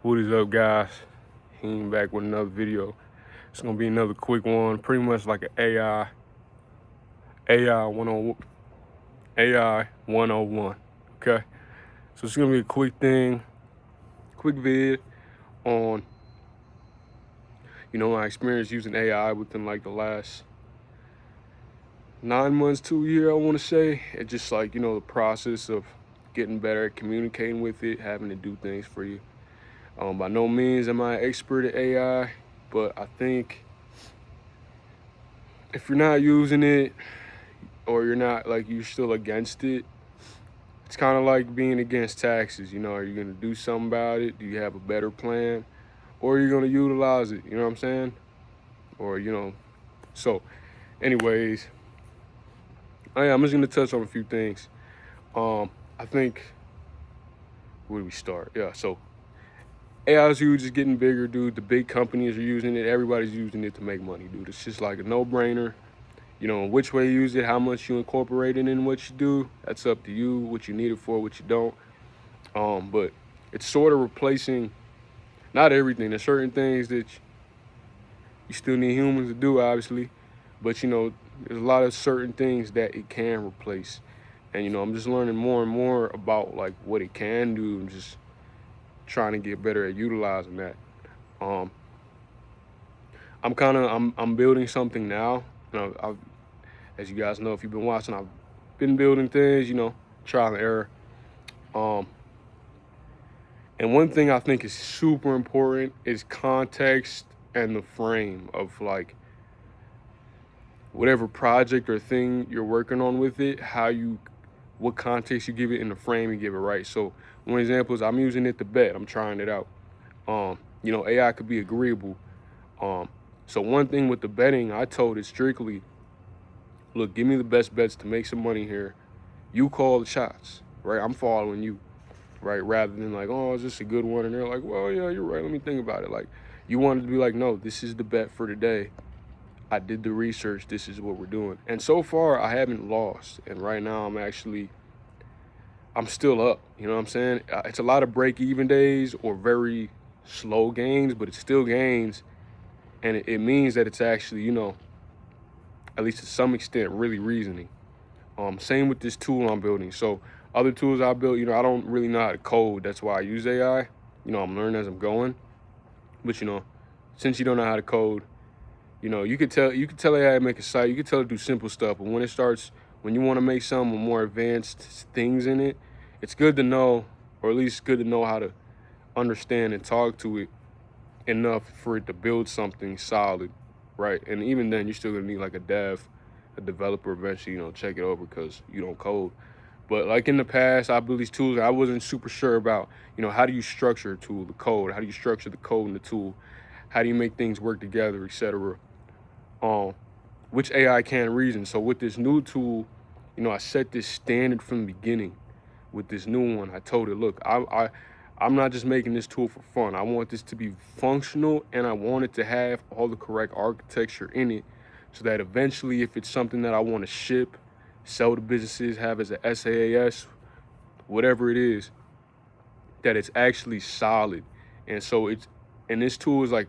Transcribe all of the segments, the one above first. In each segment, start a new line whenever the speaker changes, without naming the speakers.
What is up, guys? Came back with another video. It's gonna be another quick one, pretty much like an AI 101, AI 101. Okay, so it's gonna be a quick thing, quick vid on my experience using AI within like the last 9 months to a year. I want to say it's just like the process of getting better at communicating with it, having to do things for you. By no means am I an expert at AI, but I think if you're not using it or you're not like you're still against it, it's kind of like being against taxes. Are you going to do something about it? Do you have a better plan? Or are you going to utilize it? You know what I'm saying? Or, so anyways, I'm just going to touch on a few things. I think, where do we start? Yeah, so AI is huge, it's getting bigger, dude. The big companies are using it. Everybody's using it to make money, dude. It's just like a no-brainer. Which way you use it, how much you incorporate it in what you do, that's up to you, what you need it for, what you don't. But it's sort of replacing, not everything. There's certain things that you still need humans to do, obviously. But, there's a lot of certain things that it can replace. And, I'm just learning more and more about, like, what it can do and just trying to get better at utilizing that. I'm building something now. As you guys know, if you've been watching, I've been building things, trial and error. And one thing I think is super important is context and the frame of like whatever project or thing you're working on with it, what context you give it in the frame you give it, right? So one example is I'm using it to bet. I'm trying it out. AI could be agreeable. So one thing with the betting, I told it strictly, look, give me the best bets to make some money here. You call the shots, right? I'm following you, right? Rather than like, oh, is this a good one? And they're like, well, yeah, you're right. Let me think about it. Like, you wanted to be like, no, this is the bet for today. I did the research. This is what we're doing. And so far, I haven't lost. And right now, I'm still up. You know what I'm saying? It's a lot of break-even days or very slow gains, but it's still gains. And it means that it's actually, at least to some extent, really reasoning. Same with this tool I'm building. So other tools I built, I don't really know how to code. That's why I use AI. I'm learning as I'm going. But since you don't know how to code, you could tell AI to make a site. You could tell it to do simple stuff. But when you want to make some more advanced things in it, it's good to know, or at least good to know how to understand and talk to it enough for it to build something solid, right? And even then, you're still gonna need like a developer eventually, check it over because you don't code. But like in the past, I built these tools. I wasn't super sure about, how do you structure a tool, the code? How do you structure the code in the tool? How do you make things work together, etc. Which AI can reason. So with this new tool, I set this standard from the beginning. With this new one, I told it, look, I'm not just making this tool for fun. I want this to be functional, and I want it to have all the correct architecture in it so that eventually, if it's something that I want to ship, sell to businesses, have as a SaaS, whatever it is, that it's actually solid. And so this tool is like,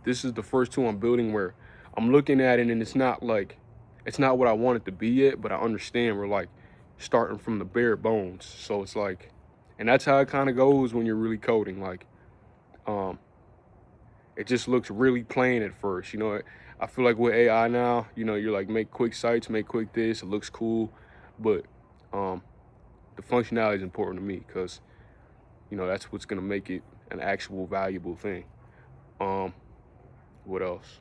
this is the first tool I'm building where I'm looking at it and it's not what I want it to be yet, but I understand we're like starting from the bare bones. So it's like, and that's how it kind of goes when you're really coding. Like, it just looks really plain at first. I feel like with AI now, you're like, make quick sites, make quick this, it looks cool. But the functionality is important to me because, that's what's going to make it an actual valuable thing. What else?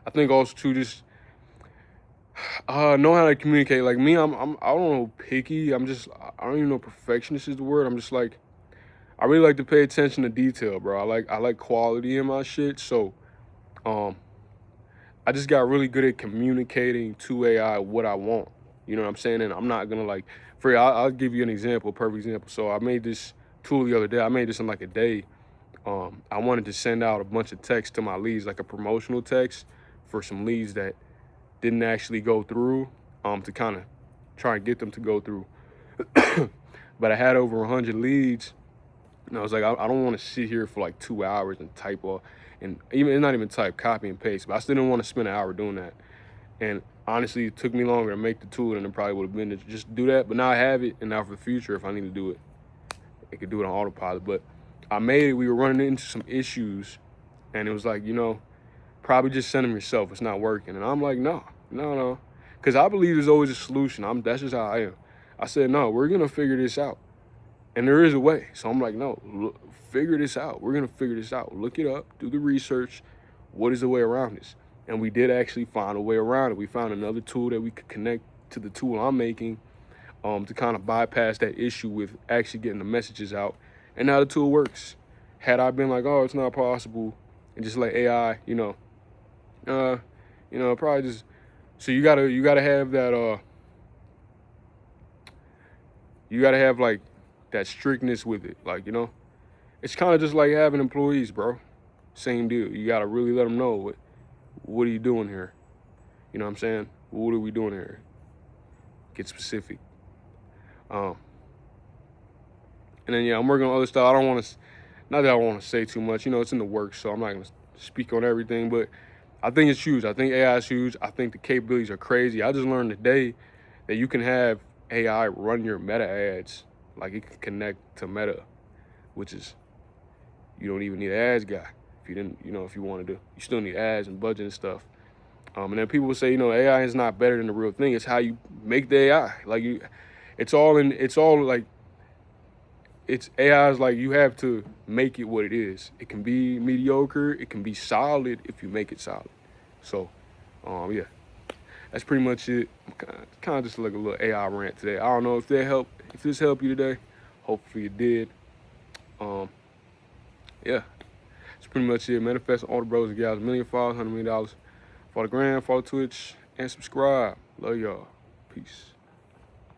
I think also too, just know how to communicate. Like me, I don't know, picky. I don't even know perfectionist is the word. I'm just like, I really like to pay attention to detail, bro. I like quality in my shit. So, I just got really good at communicating to AI what I want. You know what I'm saying? And I'm not gonna like, I'll give you an example, a perfect example. So I made this tool the other day. I made this in like a day. I wanted to send out a bunch of text to my leads, like a promotional text for some leads that didn't actually go through, to kind of try and get them to go through. But I had over 100 leads, And I was like, I don't want to sit here for like 2 hours and type all, and even it's not even type, copy and paste. But I still didn't want to spend an hour doing that. And honestly, it took me longer to make the tool than it probably would have been to just do that. But now I have it, and now for the future, if I need to do it, it could do it on autopilot. But I made it. We were running into some issues, and it was like, probably just send them yourself. It's not working. And I'm like, no, because I believe there's always a solution. That's just how I am. I said, no, we're gonna figure this out, and there is a way. So I'm like, no, look, figure this out. We're gonna figure this out. Look it up. Do the research. What is the way around this? And we did actually find a way around it. We found another tool that we could connect to the tool I'm making, to kind of bypass that issue with actually getting the messages out. And now the tool works. Had I been like, oh, it's not possible, and just let AI, probably just. So you gotta have that. You gotta have like that strictness with it. Like, it's kind of just like having employees, bro. Same deal. You gotta really let them know what are you doing here. You know what I'm saying? What are we doing here? Get specific. Um, and then yeah, I'm working on other stuff. I don't want to, not that I want to say too much. It's in the works, so I'm not gonna speak on everything. But I think it's huge. I think AI is huge. I think the capabilities are crazy. I just learned today that you can have AI run your Meta ads. Like, it can connect to Meta, which is, you don't even need an ads guy. If you didn't, if you wanted to, you still need ads and budget and stuff. And then people will say, AI is not better than the real thing. It's how you make the AI. Like, it's all like, it's AI is like, you have to make it what it is. It can be mediocre. It can be solid if you make it solid. So, yeah, that's pretty much it. Kind of just like a little AI rant today. I don't know if this helped you today. Hopefully it did. Yeah, that's pretty much it. Manifest all the bros and gals, $1 million followers, $100 million. Follow the gram, follow Twitch, and subscribe. Love y'all. Peace.